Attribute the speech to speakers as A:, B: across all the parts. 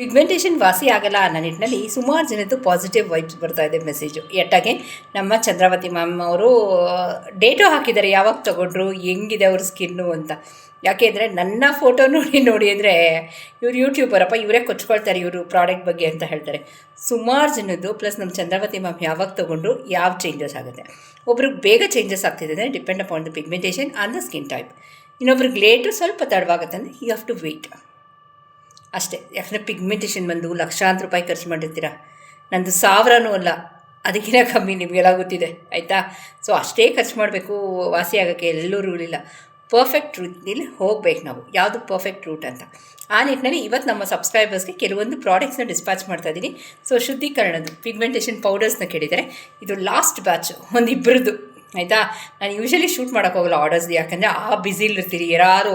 A: Pigmentation ವಾಸಿ ಆಗಲ್ಲ ಅನ್ನೋ ನಿಟ್ಟಿನಲ್ಲಿ ಸುಮಾರು ಜನದ್ದು ಪಾಸಿಟಿವ್ ವೈಬ್ಸ್ ಬರ್ತಾ ಇದೆ ಮೆಸೇಜು. ಎಟ್ಟಾಗೆ ನಮ್ಮ ಚಂದ್ರಾವತಿ ಮ್ಯಾಮ್ ಅವರು ಡೇಟು ಹಾಕಿದ್ದಾರೆ, ಯಾವಾಗ ತೊಗೊಂಡ್ರು, ಹೆಂಗಿದೆ ಅವ್ರ ಸ್ಕಿನ್ನು ಅಂತ. ಯಾಕೆ ಅಂದರೆ ನನ್ನ ಫೋಟೋ ನೋಡಿ ಅಂದರೆ ಇವ್ರು ಯೂಟ್ಯೂಬರಪ್ಪ, ಇವರೇ ಕೊಚ್ಕೊಳ್ತಾರೆ ಇವರು ಪ್ರಾಡಕ್ಟ್ ಬಗ್ಗೆ ಅಂತ ಹೇಳ್ತಾರೆ. ಸುಮಾರು ಜನದ್ದು ಪ್ಲಸ್ ನಮ್ಮ ಚಂದ್ರಾವತಿ ಮ್ಯಾಮ್ ಯಾವಾಗ ತೊಗೊಂಡ್ರು ಯಾವ ಚೇಂಜಸ್ ಆಗುತ್ತೆ. ಒಬ್ರಿಗೆ ಬೇಗ ಚೇಂಜಸ್ ಆಗ್ತಿದೆ ಅಂದರೆ depend upon the pigmentation on the skin type. ಇನ್ನೊಬ್ರಿಗೆ ಲೇಟು ಸ್ವಲ್ಪ ತಡವಾಗುತ್ತೆ ಅಂದರೆ ಯು ಹ್ಯಾವ್ ಟು ವೆಯ್ಟ್ ಅಷ್ಟೇ. ಯಾಕಂದರೆ ಪಿಗ್ಮೆಂಟೇಷನ್ ಬಂದು ಲಕ್ಷಾಂತರ ರೂಪಾಯಿ ಖರ್ಚು ಮಾಡಿರ್ತೀರ, ನಂದು 1000 ಅಲ್ಲ, ಅದಕ್ಕಿಂತ ಕಮ್ಮಿ, ನಿಮಗೆಲ್ಲ ಗೊತ್ತಿದೆ ಆಯಿತಾ. ಸೊ ಅಷ್ಟೇ ಖರ್ಚು ಮಾಡಬೇಕು ವಾಸಿ ಆಗೋಕ್ಕೆ, ಎಲ್ಲೂ ರೂಲ್ ಇಲ್ಲ. ಪರ್ಫೆಕ್ಟ್ ರೂಟ್ನಲ್ಲಿ ಹೋಗ್ಬೇಕು ನಾವು, ಯಾವುದು ಪರ್ಫೆಕ್ಟ್ ರೂಟ್ ಅಂತ. ಆ ನಿಟ್ಟಿನಲ್ಲಿ ಇವತ್ತು ನಮ್ಮ ಸಬ್ಸ್ಕ್ರೈಬರ್ಸ್ಗೆ ಕೆಲವೊಂದು ಪ್ರಾಡಕ್ಟ್ಸ್ನ ಡಿಸ್ಪ್ಯಾಚ್ ಮಾಡ್ತಾಯಿದ್ದೀನಿ. ಸೊ ಶುದ್ಧೀಕರಣದ್ದು ಪಿಗ್ಮೆಂಟೇಷನ್ ಪೌಡರ್ಸ್ನ ಕೇಳಿದರೆ ಇದು ಲಾಸ್ಟ್ ಬ್ಯಾಚ್, ಒಂದಿಬ್ಬರದ್ದು ಆಯಿತಾ. ನಾನು ಯೂಶ್ವಲಿ ಶೂಟ್ ಮಾಡೋಕ್ಕೋಗಲ್ಲ ಆರ್ಡರ್ಸ್ದು, ಯಾಕಂದರೆ ಬ್ಯುಸಿಲಿರ್ತೀರಿ, ಯಾರು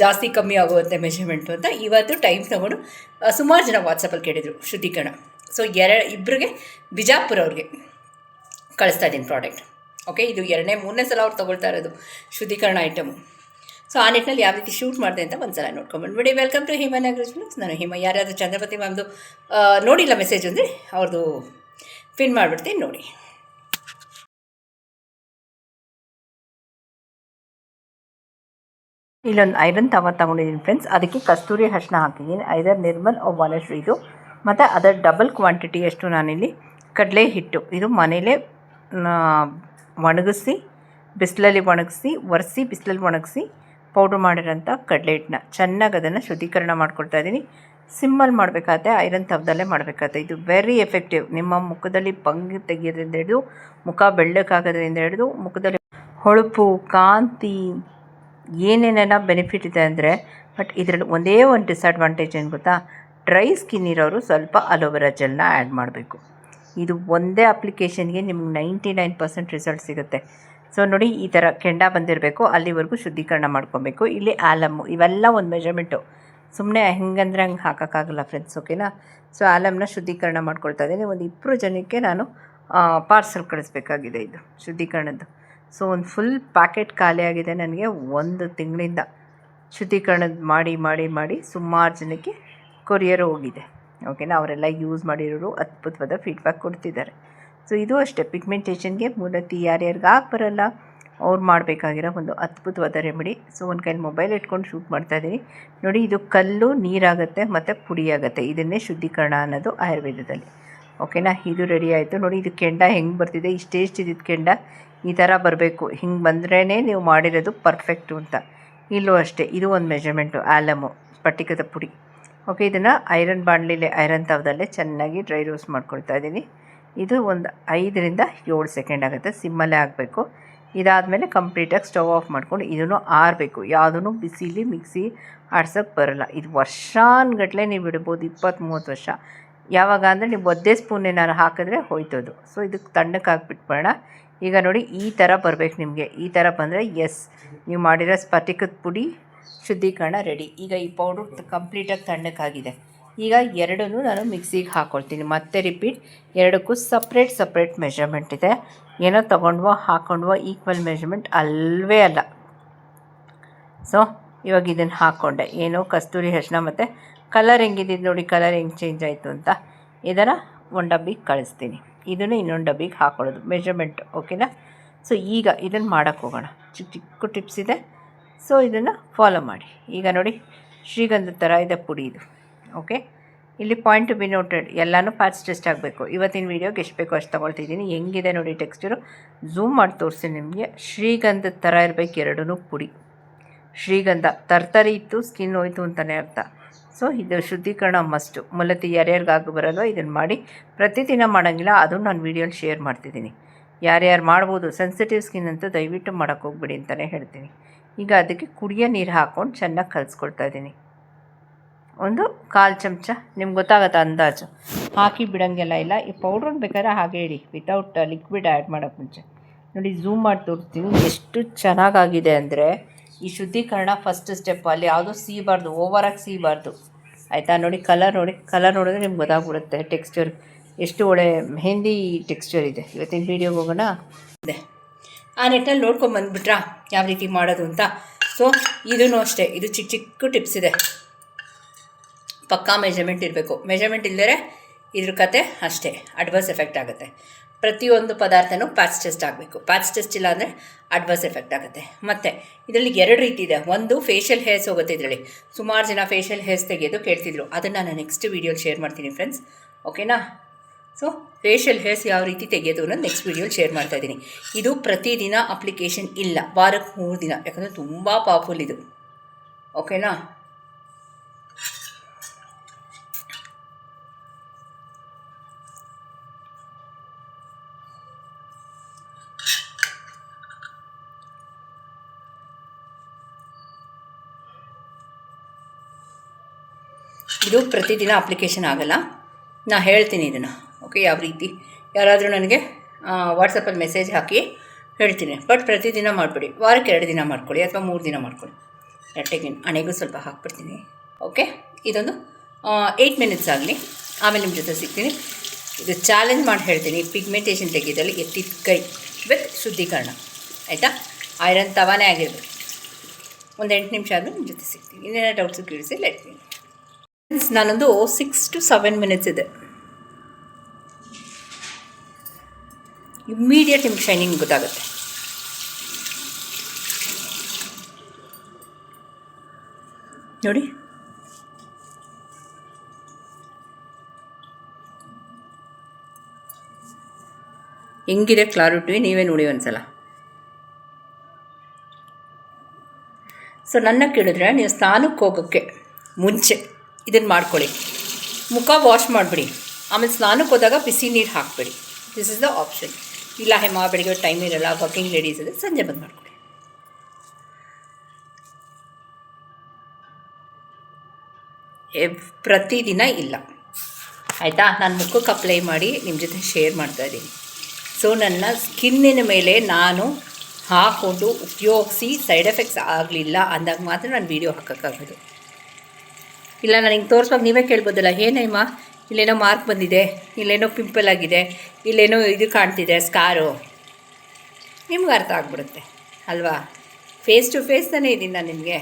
A: ಜಾಸ್ತಿ ಕಮ್ಮಿ ಆಗುವಂತೆ ಮೆಷರ್ಮೆಂಟು ಅಂತ. ಇವತ್ತು ಟೈಮ್ ತೊಗೊಂಡು ಸುಮಾರು ಜನ ವಾಟ್ಸಪ್ಪಲ್ಲಿ ಕೇಳಿದರು ಶುದ್ಧೀಕರಣ. ಸೊ ಇಬ್ಬರಿಗೆ ಬಿಜಾಪುರ ಅವ್ರಿಗೆ ಕಳಿಸ್ತಾ ಇದ್ದೀನಿ ಪ್ರಾಡಕ್ಟ್. ಓಕೆ, ಇದು 2ನೇ-3ನೇ ಸಲ ಅವ್ರು ತೊಗೊಳ್ತಾ ಇರೋದು ಶುದ್ಧೀಕರಣ ಐಟಮು. ಸೊ ಆ ನಿಟ್ಟಿನಲ್ಲಿ ಯಾವ ರೀತಿ ಶೂಟ್ ಮಾಡಿದೆ ಅಂತ ಒಂದು ಸಲ ನೋಡ್ಕೊಂಡ್ಬಂದ್ಬಿಡಿ. ವೆಲ್ಕಮ್ ಟು ಹಿಮ ನಾಗರಾಜ್ ಬ್ಲಾಗ್ಸ್. ನಾನು ಹಿಮ. ಯಾರ್ಯಾವುದು ಚಂದ್ರಪತಿ ಮ್ಯಾಮ್ದು ನೋಡಿಲ್ಲ ಮೆಸೇಜ್ ಅಂದರೆ ಅವ್ರದ್ದು ಪಿನ್ ಮಾಡಿಬಿಡ್ತೀನಿ ನೋಡಿ. ಇಲ್ಲೊಂದು ಐರನ್ ತವ ತೊಗೊಂಡಿದ್ದೀನಿ ಫ್ರೆಂಡ್ಸ್. ಅದಕ್ಕೆ ಕಸ್ತೂರಿ ಅರಿಶಿನ ಹಾಕಿದ್ದೀನಿ, ಐದರ್ ನಿರ್ಮಲ್ ವನಶ್ರೀದು. ಮತ್ತು ಅದರ ಡಬಲ್ ಕ್ವಾಂಟಿಟಿ ಎಷ್ಟು ನಾನಿಲ್ಲಿ ಕಡಲೆ ಹಿಟ್ಟು, ಇದು ಮನೇಲೇ ಒಣಗಿಸಿ ಬಿಸಿಲಲ್ಲಿ ಒರೆಸಿ ಬಿಸಿಲಲ್ಲಿ ಒಣಗಿಸಿ ಪೌಡ್ರ್ ಮಾಡಿರೋಂಥ ಕಡಲೆ ಹಿಟ್ಟನ್ನ ಚೆನ್ನಾಗಿ ಅದನ್ನು ಶುದ್ಧೀಕರಣ ಮಾಡ್ಕೊಳ್ತಾಯಿದ್ದೀನಿ. ಸಿಮ್ಮಲ್ಲಿ ಮಾಡಬೇಕಾದ್ರೆ ಐರನ್ ತವದಲ್ಲೇ ಮಾಡಬೇಕಾಗುತ್ತೆ. ಇದು ವೆರಿ ಎಫೆಕ್ಟಿವ್. ನಿಮ್ಮ ಮುಖದಲ್ಲಿ ಬಂಗ್ ತೆಗೆಯೋದ್ರಿಂದ ಹಿಡಿದು ಮುಖ ಬೆಳ್ಳಕ್ಕಾಗೋದ್ರಿಂದ ಹಿಡಿದು ಮುಖದಲ್ಲಿ ಹೊಳಪು, ಕಾಂತಿ, ಏನೇನೆಲ್ಲ ಬೆನಿಫಿಟ್ ಇದೆ ಅಂದರೆ. ಬಟ್ ಇದರಲ್ಲಿ ಒಂದೇ ಒಂದು ಡಿಸ್ಅಡ್ವಾಂಟೇಜ್ ಏನು ಗೊತ್ತಾ, ಡ್ರೈ ಸ್ಕಿನ್ ಇರೋರು ಸ್ವಲ್ಪ ಅಲೋವೆರಾ ಜೆಲ್ನ ಆ್ಯಡ್ ಮಾಡಬೇಕು. ಇದು ಒಂದೇ ಅಪ್ಲಿಕೇಶನ್ಗೆ ನಿಮ್ಗೆ 99% ರಿಸಲ್ಟ್ ಸಿಗುತ್ತೆ. ಸೊ ನೋಡಿ, ಈ ಥರ ಕೆಂಡ ಬಂದಿರಬೇಕು, ಅಲ್ಲಿವರೆಗೂ ಶುದ್ಧೀಕರಣ ಮಾಡ್ಕೊಬೇಕು. ಇಲ್ಲಿ ಆಲಮ್ಮು, ಇವೆಲ್ಲ ಒಂದು ಮೆಜರ್ಮೆಂಟು, ಸುಮ್ಮನೆ ಹೆಂಗಂದರೆ ಹಂಗೆ ಹಾಕೋಕ್ಕಾಗಲ್ಲ ಫ್ರೆಂಡ್ಸ್. ಓಕೆನಾ. ಸೊ ಆಲಮ್ನ ಶುದ್ಧೀಕರಣ ಮಾಡ್ಕೊಳ್ತಾ ಇದ್ದೀನಿ. ಒಂದು 2 ಜನಕ್ಕೆ ನಾನು ಪಾರ್ಸಲ್ ಕಳಿಸ್ಬೇಕಾಗಿದೆ ಇದು ಶುದ್ಧೀಕರಣದ್ದು. ಸೊ ಒಂದು ಫುಲ್ ಪ್ಯಾಕೆಟ್ ಖಾಲಿಯಾಗಿದೆ ನನಗೆ 1 ತಿಂಗಳಿಂದ. ಶುದ್ಧೀಕರಣದ ಮಾಡಿ ಸುಮಾರು ಜನಕ್ಕೆ ಕೊರಿಯರ್ ಹೋಗಿದೆ. ಓಕೆನಾ. ಅವರೆಲ್ಲ ಯೂಸ್ ಮಾಡಿರೋರು ಅದ್ಭುತವಾದ ಫೀಡ್ಬ್ಯಾಕ್ ಕೊಡ್ತಿದ್ದಾರೆ. ಸೊ ಇದು ಅಷ್ಟೇ, ಪಿಗ್ಮೆಂಟೇಷನ್ಗೆ ಮೂಲತಿ ಯಾರ್ಯಾರಿಗೆ ಬರಲ್ಲ ಅವ್ರು ಮಾಡಬೇಕಾಗಿರೋ ಒಂದು ಅದ್ಭುತವಾದ ರೆಮಿಡಿ. ಸೊ ಒಂದು ಕೈಲಿ ಮೊಬೈಲ್ ಇಟ್ಕೊಂಡು ಶೂಟ್ ಮಾಡ್ತಾಯಿದ್ದೀನಿ ನೋಡಿ. ಇದು ಕಲ್ಲು ನೀರಾಗುತ್ತೆ ಮತ್ತು ಪುಡಿ ಆಗುತ್ತೆ, ಇದನ್ನೇ ಶುದ್ಧೀಕರಣ ಅನ್ನೋದು ಆಯುರ್ವೇದದಲ್ಲಿ. ಓಕೆನಾ. ಇದು ರೆಡಿ ಆಯಿತು ನೋಡಿ. ಇದು ಕೆಂಡ ಹೆಂಗೆ ಬರ್ತಿದೆ, ಇಷ್ಟೇ ಇದ್ದಿದ್ದು ಕೆಂಡ ಈ ಥರ ಬರಬೇಕು. ಹಿಂಗೆ ಬಂದ್ರೇ ನೀವು ಮಾಡಿರೋದು ಪರ್ಫೆಕ್ಟು ಅಂತ. ಇಲ್ಲೂ ಅಷ್ಟೇ, ಇದು ಒಂದು ಮೆಜರ್ಮೆಂಟು, ಆಲಮು ಸ್ಫಟಿಕದ ಪುಡಿ. ಓಕೆ, ಇದನ್ನು ಐರನ್ ಬಾಣಲಿಲೆ ಐರನ್ ತವದಲ್ಲೇ ಚೆನ್ನಾಗಿ ಡ್ರೈ ರೋಸ್ಟ್ ಮಾಡ್ಕೊಳ್ತಾ ಇದ್ದೀನಿ. ಇದು ಒಂದು 5ರಿಂದ 7 ಸೆಕೆಂಡ್ ಆಗುತ್ತೆ, ಸಿಮ್ಮಲ್ಲೇ ಆಗಬೇಕು. ಇದಾದಮೇಲೆ ಕಂಪ್ಲೀಟಾಗಿ ಸ್ಟವ್ ಆಫ್ ಮಾಡ್ಕೊಂಡು ಇದನ್ನು ಆರಬೇಕು. ಯಾವುದೂ ಬಿಸಿಲಿ ಮಿಕ್ಸಿ ಆಡ್ಸೋಕ್ಕೆ ಬರೋಲ್ಲ. ಇದು ವರ್ಷಾನುಗಟ್ಟಲೆ ನೀವು ಇಡ್ಬೋದು, 20-30 ವರ್ಷ. ಯಾವಾಗ ಅಂದರೆ ನೀವು ಒದ್ದೆ ಸ್ಪೂನ್ ಏನಾರು ಹಾಕಿದ್ರೆ ಹೋಯ್ತದು. ಸೊ ಇದಕ್ಕೆ ತಣ್ಣಕ್ಕೆ ಹಾಕ್ಬಿಟ್ಬೇಡ. ಈಗ ನೋಡಿ, ಈ ಥರ ಬರಬೇಕು ನಿಮಗೆ. ಈ ಥರ ಬಂದರೆ ಎಸ್, ನೀವು ಮಾಡಿರೋ ಸ್ಫಟಿಕದ ಪುಡಿ ಶುದ್ಧೀಕರಣ ರೆಡಿ. ಈಗ ಈ ಪೌಡ್ರು ಕಂಪ್ಲೀಟಾಗಿ ತಣ್ಣಕ್ಕಾಗಿದೆ. ಈಗ ಎರಡನ್ನೂ ನಾನು ಮಿಕ್ಸಿಗೆ ಹಾಕ್ಕೊಳ್ತೀನಿ. ಮತ್ತೆ ರಿಪೀಟ್, ಎರಡಕ್ಕೂ ಸಪ್ರೇಟ್ ಮೆಷರ್ಮೆಂಟ್ ಇದೆ. ಏನೋ ತೊಗೊಂಡ್ವೋ ಹಾಕ್ಕೊಂಡ್ವೋ ಈಕ್ವಲ್ ಮೆಷರ್ಮೆಂಟ್ ಅಲ್ಲವೇ ಅಲ್ಲ. ಸೊ ಇವಾಗ ಇದನ್ನು ಹಾಕ್ಕೊಂಡೆ, ಏನೋ ಕಸ್ತೂರಿ ಅರಿಶಿನ ಮತ್ತು ಕಲರ್ ಹೆಂಗಿದ್ದು ನೋಡಿ, ಕಲರ್ ಹೆಂಗೆ ಚೇಂಜ್ ಆಯಿತು ಅಂತ. ಇದನ್ನು ಒಂದು ಡಬ್ಬಿಗೆ ಕಳಿಸ್ತೀನಿ, ಇದನ್ನು ಇನ್ನೊಂದು ಡಬ್ಬಿಗೆ ಹಾಕ್ಕೊಳ್ಳೋದು ಮೆಷರ್ಮೆಂಟ್. ಓಕೆನಾ. ಸೊ ಈಗ ಇದನ್ನು ಮಾಡೋಕ್ಕೆ ಹೋಗೋಣ. ಚಿಕ್ಕ ಟಿಪ್ಸ್ ಇದೆ, ಸೊ ಇದನ್ನು ಫಾಲೋ ಮಾಡಿ. ಈಗ ನೋಡಿ, ಶ್ರೀಗಂಧದ ಥರ ಇದೆ ಪುಡಿ ಇದು. ಓಕೆ, ಇಲ್ಲಿ ಪಾಯಿಂಟ್ ಟು ಬಿ ನೋಟೆಡ್, ಎಲ್ಲನೂ ಪ್ಯಾಚ್ ಟೆಸ್ಟ್ ಆಗಬೇಕು. ಇವತ್ತಿನ ವೀಡಿಯೋಗೆ ಎಷ್ಟು ಬೇಕೋ ಅಷ್ಟು ತೊಗೊಳ್ತಿದ್ದೀನಿ. ಹೆಂಗಿದೆ ನೋಡಿ ಟೆಕ್ಸ್ಚರು, ಝೂಮ್ ಮಾಡಿ ತೋರಿಸ್ತೀನಿ ನಿಮಗೆ. ಶ್ರೀಗಂಧದ ಥರ ಇರಬೇಕು ಎರಡೂ ಪುಡಿ. ಶ್ರೀಗಂಧ ತರ್ತರಿ ಇತ್ತು, ಸ್ಕಿನ್ ಹೋಯ್ತು ಅಂತಲೇ ಅರ್ಥ. ಸೊ ಇದು ಶುದ್ಧೀಕರಣ ಮಸ್ಟು. ಮೂಲತಿ ಯಾರ್ಯಾರಿಗಾಗ ಬರಲ್ವೋ ಇದನ್ನು ಮಾಡಿ. ಪ್ರತಿದಿನ ಮಾಡೋಂಗಿಲ್ಲ, ಅದನ್ನು ನಾನು ವೀಡಿಯೋಲಿ ಶೇರ್ ಮಾಡ್ತಿದ್ದೀನಿ. ಯಾರ್ಯಾರು ಮಾಡ್ಬೋದು, ಸೆನ್ಸಿಟಿವ್ ಸ್ಕಿನ್ ಅಂತೂ ದಯವಿಟ್ಟು ಮಾಡೋಕ್ಕೆ ಹೋಗ್ಬಿಡಿ ಅಂತಲೇ ಹೇಳ್ತೀನಿ. ಈಗ ಅದಕ್ಕೆ ಕುಡಿಯೋ ನೀರು ಹಾಕ್ಕೊಂಡು ಚೆನ್ನಾಗಿ ಕಲಿಸ್ಕೊಳ್ತಾ ಇದ್ದೀನಿ. ಒಂದು 1/4 ಚಮಚ, ನಿಮ್ಗೆ ಗೊತ್ತಾಗುತ್ತೆ ಅಂದಾಜು. ಹಾಕಿ ಬಿಡೋಂಗೆಲ್ಲ ಇಲ್ಲ. ಈ ಪೌಡ್ರನ್ನ ಬೇಕಾದ್ರೆ ಹಾಗೆ ಇಡಿ, ವಿತೌಟ್ ಲಿಕ್ವಿಡ್ ಆ್ಯಡ್ ಮಾಡೋಕ್ಕೆ ಮುಂಚೆ. ನೋಡಿ, ಝೂಮ್ ಮಾಡಿ ತೋರಿಸ್ತೀನಿ ಎಷ್ಟು ಚೆನ್ನಾಗಾಗಿದೆ ಅಂದರೆ. ಈ ಶುದ್ಧೀಕರಣ ಫಸ್ಟ್ ಸ್ಟೆಪ್, ಅಲ್ಲಿ ಯಾವುದೂ ಸೀಬಾರ್ದು, ಓವರಾಗಿ ಸೀಬಾರ್ದು ಆಯಿತಾ. ನೋಡಿ ಕಲರ್ ನೋಡಿದ್ರೆ ನಿಮ್ಗೆ ಗೊತ್ತಾಗ್ಬಿಡುತ್ತೆ ಟೆಕ್ಸ್ಚರ್ ಎಷ್ಟು ಒಳ್ಳೆ ಮೆಹಂದಿ ಟೆಕ್ಸ್ಚರ್ ಇದೆ. ಇವತ್ತಿನ ವೀಡಿಯೋಗೆ ಹೋಗೋಣ. ಇದೆ ಆ ನೆಟ್ಟಲ್ಲಿ ನೋಡ್ಕೊಂಬಂದುಬಿಟ್ರಾ ಯಾವ ರೀತಿ ಮಾಡೋದು ಅಂತ. ಸೊ ಇದೂ ಅಷ್ಟೇ, ಇದು ಚಿಕ್ಕ ಟಿಪ್ಸ್ ಇದೆ. ಪಕ್ಕಾ ಮೆಜರ್ಮೆಂಟ್ ಇರಬೇಕು. ಮೆಜರ್ಮೆಂಟ್ ಇಲ್ಲದೇ ಇದ್ರ ಕತೆ ಅಷ್ಟೇ, ಅಡ್ವರ್ಸ್ ಎಫೆಕ್ಟ್ ಆಗುತ್ತೆ. ಪ್ರತಿಯೊಂದು ಪದಾರ್ಥನೂ ಪ್ಯಾಚ್ ಟೆಸ್ಟ್ ಆಗಬೇಕು. ಪ್ಯಾಚ್ ಟೆಸ್ಟ್ ಇಲ್ಲ ಅಂದರೆ ಅಡ್ವರ್ಸ್ ಎಫೆಕ್ಟ್ ಆಗುತ್ತೆ. ಮತ್ತು ಇದರಲ್ಲಿ 2 ರೀತಿ ಇದೆ. ಒಂದು ಫೇಶಿಯಲ್ ಹೇರ್ಸ್ ಹೋಗುತ್ತೆ ಇದರಲ್ಲಿ. ಸುಮಾರು ಜನ ಫೇಶಿಯಲ್ ಹೇರ್ಸ್ ತೆಗೆಯೋದು ಕೇಳ್ತಿದ್ರು, ಅದನ್ನು ನಾನು ನೆಕ್ಸ್ಟ್ ವೀಡಿಯೋಲಿ ಶೇರ್ ಮಾಡ್ತೀನಿ ಫ್ರೆಂಡ್ಸ್, ಓಕೆನಾ? ಸೊ ಫೇಶಿಯಲ್ ಹೇರ್ಸ್ ಯಾವ ರೀತಿ ತೆಗೆಯೋದು ಅನ್ನೋದು ನೆಕ್ಸ್ಟ್ ವೀಡಿಯೋಲಿ ಶೇರ್ ಮಾಡ್ತಾಯಿದ್ದೀನಿ. ಇದು ಪ್ರತಿದಿನ ಅಪ್ಲಿಕೇಶನ್ ಇಲ್ಲ, ವಾರಕ್ಕೆ 3 ದಿನ, ಯಾಕಂದರೆ ತುಂಬ ಪವರ್ಫುಲ್ ಇದು, ಓಕೆನಾ? ಇದು ಪ್ರತಿದಿನ ಅಪ್ಲಿಕೇಶನ್ ಆಗೋಲ್ಲ, ನಾನು ಹೇಳ್ತೀನಿ ಇದನ್ನು, ಓಕೆ? ಯಾವ ರೀತಿ ಯಾರಾದರೂ ನನಗೆ ವಾಟ್ಸಪ್ಪಲ್ಲಿ ಮೆಸೇಜ್ ಹಾಕಿ ಹೇಳ್ತೀನಿ. ಬಟ್ ಪ್ರತಿದಿನ ಮಾಡಿಬಿಡಿ, ವಾರಕ್ಕೆ 2 ದಿನ ಮಾಡ್ಕೊಳ್ಳಿ ಅಥವಾ 3 ದಿನ ಮಾಡ್ಕೊಳ್ಳಿ. ಎಟ್ಟೆಗೆ ಹಣೆಗೂ ಸ್ವಲ್ಪ ಹಾಕ್ಬಿಡ್ತೀನಿ, ಓಕೆ? ಇದೊಂದು 8 ಮಿನಿಟ್ಸ್ ಆಗಲಿ, ಆಮೇಲೆ ನಿಮ್ಮ ಜೊತೆ ಸಿಗ್ತೀನಿ. ಇದು ಚಾಲೆಂಜ್ ಮಾಡಿ ಹೇಳ್ತೀನಿ, ಪಿಗ್ಮೆಂಟೇಷನ್ ತೆಗೆಯೋದ್ರಲ್ಲಿ ಎತ್ತಿದ ಕೈ ವಿತ್ ಶುದ್ಧೀಕರಣ, ಆಯಿತಾ? ಐರನ್ ತವಾನೇ ಆಗಿರಬೇಕು. ಒಂದು 8 ನಿಮಿಷ ಆದರೂ ನಿಮ್ಮ ಜೊತೆ ಸಿಗ್ತೀನಿ. ಇನ್ನೇನೋ ಡೌಟ್ಸು ಕೇಳಿಸಿ ಲೆಟ್ತೀನಿ. ನಾನೊಂದು 6 to 7 ಮಿನಿಟ್ಸ್ ಇದೆ. ಇಮ್ಮಿಡಿಯೇಟ್ ನಿಮ್ಗೆ ಶೈನಿಂಗ್ ಗೊತ್ತಾಗುತ್ತೆ. ನೋಡಿ, ಹೆಂಗಿದೆ ಕ್ಲಾರಿಟಿ ನೀವೇ ನೋಡಿ ಒಂದ್ಸಲ. ಸೊ ನನ್ನ ಕೇಳಿದ್ರೆ ನೀವು ಸ್ನಾನಕ್ಕೆ ಹೋಗೋಕ್ಕೆ ಮುಂಚೆ ಇದನ್ನು ಮಾಡ್ಕೊಳ್ಳಿ. ಮುಖ ವಾಶ್ ಮಾಡಿಬಿಡಿ, ಆಮೇಲೆ ಸ್ನಾನಕ್ಕೆ ಹೋದಾಗ ಬಿಸಿ ನೀರು ಹಾಕಬೇಡಿ. This is the option. ಇಲ್ಲ ಹೇಮ ಬೆಳಿಗ್ಗೆ ಟೈಮ್ ಇರಲ್ಲ, ವರ್ಕಿಂಗ್ ಲೇಡೀಸ್ ಇದೆ, ಸಂಜೆ ಬಂದು ಮಾಡ್ಕೊಳ್ಳಿ. ಪ್ರತಿದಿನ ಇಲ್ಲ, ಆಯಿತಾ? ನಾನು ಮುಖಕ್ಕೆ ಅಪ್ಲೈ ಮಾಡಿ ನಿಮ್ಮ ಜೊತೆ ಶೇರ್ ಮಾಡ್ತಾಯಿದ್ದೀನಿ. ಸೊ ನನ್ನ ಸ್ಕಿನ್ನಿನ ಮೇಲೆ ನಾನು ಹಾಕ್ಕೊಂಡು ಉಪಯೋಗಿಸಿ ಸೈಡ್ ಎಫೆಕ್ಟ್ಸ್ ಆಗಲಿಲ್ಲ ಅಂದಾಗ ಮಾತ್ರ ನಾನು ವೀಡಿಯೋ ಹಾಕೋಕ್ಕಾಗೋದು. ಇಲ್ಲ ನನಗೆ ತೋರಿಸುವಾಗ ನೀವೇ ಕೇಳ್ಬೋದಲ್ಲ, ಏನೇಮ್ಮ ಇಲ್ಲೇನೋ ಮಾರ್ಕ್ ಬಂದಿದೆ, ಇಲ್ಲೇನೋ ಪಿಂಪಲ್ ಆಗಿದೆ, ಇಲ್ಲೇನೋ ಇದು ಕಾಣ್ತಿದೆ ಸ್ಕಾರು, ನಿಮ್ಗೆ ಅರ್ಥ ಆಗ್ಬಿಡುತ್ತೆ ಅಲ್ವಾ? ಫೇಸ್ ಟು ಫೇಸ್ ತಾನೇ ಇದ್ದೀನಿ ನಾನು ನಿಮಗೆ.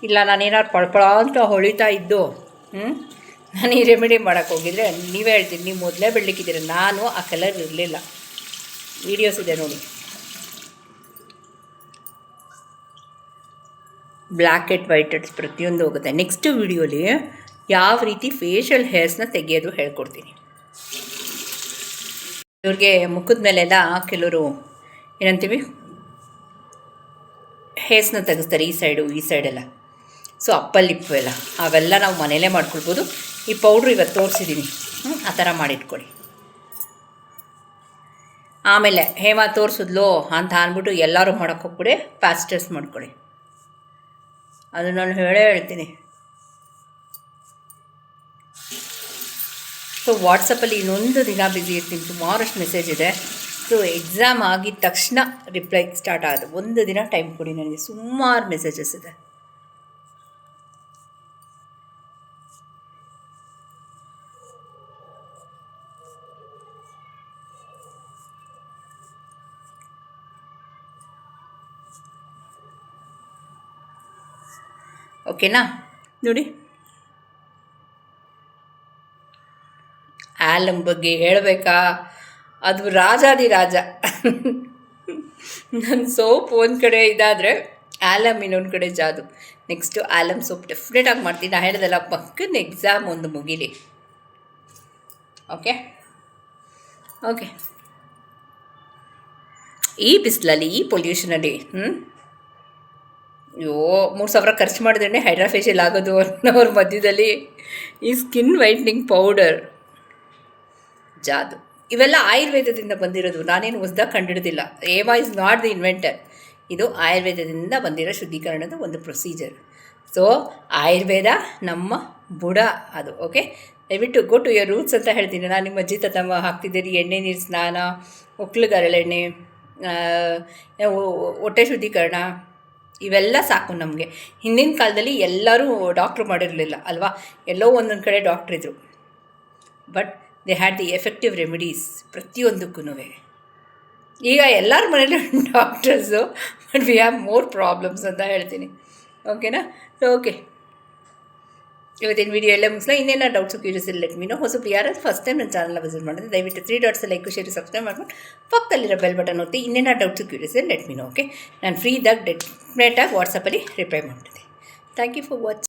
A: ಇಲ್ಲ ನಾನೇನಾದ್ರು ಪಳಪಳ ಅಂತ ಹೊಳಿತಾ ಇದ್ದು ನಾನು ಈ ರೆಮಿಡಿ ಮಾಡೋಕ್ಕೆ ಹೋಗಿದ್ರೆ ನೀವೇ ಹೇಳ್ತೀನಿ, ನೀವು ಮೊದಲೇ ಬೆಳಕಿದ್ದೀರ. ನಾನು ಆ ಕಲರ್ ಇರಲಿಲ್ಲ, ವೀಡಿಯೋಸ್ ಇದೆ ನೋಡಿ. ಬ್ಲ್ಯಾಕ್ ಹೆಡ್ ವೈಟ್ ಹೆಡ್ಸ್ ಪ್ರತಿಯೊಂದು ಹೋಗುತ್ತೆ. ನೆಕ್ಸ್ಟ್ ವೀಡಿಯೋಲಿ ಯಾವ ರೀತಿ ಫೇಶಿಯಲ್ ಹೇರ್ಸ್ನ ತೆಗೆಯೋದು ಹೇಳ್ಕೊಡ್ತೀನಿ. ಇವ್ರಿಗೆ ಮುಖದ ಮೇಲೆಲ್ಲ ಕೆಲವರು ಏನಂತೀವಿ ಹೇರ್ಸ್ನ ತೆಗೆಸ್ತಾರೆ, ಈ ಸೈಡು ಈ ಸೈಡೆಲ್ಲ. ಸೊ ಅಪ್ಪಲ್ ಲಿಪ್ಪು ಎಲ್ಲ ಅವೆಲ್ಲ ನಾವು ಮನೆಯಲ್ಲೇ ಮಾಡ್ಕೊಳ್ಬೋದು. ಈ ಪೌಡ್ರು ಇವತ್ತು ತೋರಿಸಿದ್ದೀನಿ, ಆ ಥರ ಮಾಡಿಟ್ಕೊಳ್ಳಿ. ಆಮೇಲೆ ಹೇಮ ತೋರಿಸಿದ್ಲು ಅಂತ ಅಂದ್ಬಿಟ್ಟು ಎಲ್ಲರೂ ಮಾಡೋಕ್ಕೆ ಹೋಗ್ಬಿಡಿ, ಪ್ಯಾಚ್ ಟೆಸ್ಟ್ ಮಾಡ್ಕೊಳ್ಳಿ. ಅದು ನಾನು ಹೇಳ್ತೀನಿ. ಸೊ ವಾಟ್ಸಪ್ಪಲ್ಲಿ ಇನ್ನೊಂದು ದಿನ ಬ್ಯುಸಿ ಇರ್ತೀನಿ, ಸುಮಾರಷ್ಟು ಮೆಸೇಜ್ ಇದೆ. ಸೊ ಎಕ್ಸಾಮ್ ಆಗಿದ ತಕ್ಷಣ ರಿಪ್ಲೈ ಸ್ಟಾರ್ಟ್ ಆಗೋದು. ಒಂದು ದಿನ ಟೈಮ್ ಕೊಡಿ ನನಗೆ, ಸುಮಾರು ಮೆಸೇಜಸ್ ಇದೆ. ಓಕೆನಾ? ನೋಡಿ, ಆಲಮ್ ಬಗ್ಗೆ ಹೇಳಬೇಕಾ? ಅದು ರಾಜಾದಿರಾಜ. ನನ್ನ ಸೋಪ್ ಒಂದು ಕಡೆ ಇದಾದರೆ ಆಲಮ್ ಇನ್ನೊಂದು ಕಡೆ ಜಾದು. ನೆಕ್ಸ್ಟು ಆಲಮ್ ಸೋಪ್ ಡೆಫಿನೆಟಾಗಿ ಮಾಡ್ತೀನಿ. ನಾನು ಹೇಳಿದೆಲ್ಲ, ಪಕ್ಕದ ಎಕ್ಸಾಮ್ ಒಂದು ಮುಗೀಲಿ. Okay okay. ಈ ಬಿಸಿಲಲ್ಲಿ, ಈ ಪೊಲ್ಯೂಷನಲ್ಲಿ ಅಯ್ಯೋ 3,000 ಖರ್ಚು ಮಾಡಿದ್ರೆ ಹೈಡ್ರಾ ಫೇಶಿಯಲ್ ಆಗೋದು ಅನ್ನೋರ ಮಧ್ಯದಲ್ಲಿ ಈ ಸ್ಕಿನ್ ವೈಟ್ನಿಂಗ್ ಪೌಡರ್ ಜಾದು. ಇವೆಲ್ಲ ಆಯುರ್ವೇದದಿಂದ ಬಂದಿರೋದು, ನಾನೇನು ಹೊಸದಾಗಿ ಕಂಡಿಡ್ದಿಲ್ಲ. ಏವಾ ಇಸ್ ನಾಟ್ ದಿ ಇನ್ವೆಂಟರ್. ಇದು ಆಯುರ್ವೇದದಿಂದ ಬಂದಿರೋ ಶುದ್ಧೀಕರಣದ ಒಂದು ಪ್ರೊಸೀಜರ್. ಸೊ ಆಯುರ್ವೇದ ನಮ್ಮ ಬುಡ ಅದು, ಓಕೆ? ದಯವಿಟ್ಟು ಗೋ ಟು ಯರ್ ರೂಟ್ಸ್ ಅಂತ ಹೇಳ್ತೀನಿ. ನಾನು ನಿಮ್ಮ ಅಜ್ಜಿ ತಾತಮ್ಮ ಹಾಕ್ತಿದ್ದೀರಿ ಎಣ್ಣೆ ನೀರು ಸ್ನಾನ, ಒಕ್ಲುಗರಳೆಣ್ಣೆ, ಹೊಟ್ಟೆ ಶುದ್ಧೀಕರಣ, ಇವೆಲ್ಲ ಸಾಕು ನಮಗೆ. ಹಿಂದಿನ ಕಾಲದಲ್ಲಿ ಎಲ್ಲರೂ ಡಾಕ್ಟ್ರು ಮಾಡಿರಲಿಲ್ಲ ಅಲ್ವಾ? ಎಲ್ಲೋ ಒಂದೊಂದು ಕಡೆ ಡಾಕ್ಟ್ರಿದ್ರು, but they had the effective remedies ಪ್ರತಿಯೊಂದಕ್ಕೂ. ಈಗ ಎಲ್ಲರ ಮನೇಲಿ doctors, but we have more problems ಅಂತ ಹೇಳ್ತೀನಿ. ಓಕೆನಾ? ಸೊ ಓಕೆ, ಇವತ್ತಿನ ವೀಡಿಯೋ ಎಲ್ಲ ಮುಗಿಸ್ಲಾ. ಇನ್ನೇನೋ ಡೌಟ್ಸು ಕ್ಯೂರಿಯಸ್ ಇಲ್ಲ ಲೆಟ್ ಮೀ ನೋ. ಹೊಸಬ್ರು ಯಾರಾದರೂ ಫಸ್ಟ್ ಟೈಮ್ ನನ್ನ ಚಾನಲ್ನ ವಿಸಿಟ್ ಮಾಡಿದ್ರೆ ದಯವಿಟ್ಟು 3 ಡಾಟ್ಸ್ ಲೈಕ್ ಶೇರ್ ಸಬ್ಸ್ಕ್ರೈಬ್ ಮಾಡ್ಕೊಂಡು ಪಕ್ಕದಲ್ಲಿರೋ ಬೆಲ್ ಬಟನ್ ಒತ್ತಿ. ಇನ್ನೇನೋ ಡೌಟ್ಸು ಕ್ಯೂರಿಯಸ್ ಇಲ್ಲ ಲೆಟ್ ಮೀ ನೋ. ಓಕೆ, ನಾನು ಫ್ರೀ ಇದ್ದಾಗ ಡೆಫಿನೆಟಾಗಿ ವಾಟ್ಸಪ್ಪಲ್ಲಿ ರಿಪ್ಲೈ ಮಾಡ್ತೀನಿ. Thank you for watching.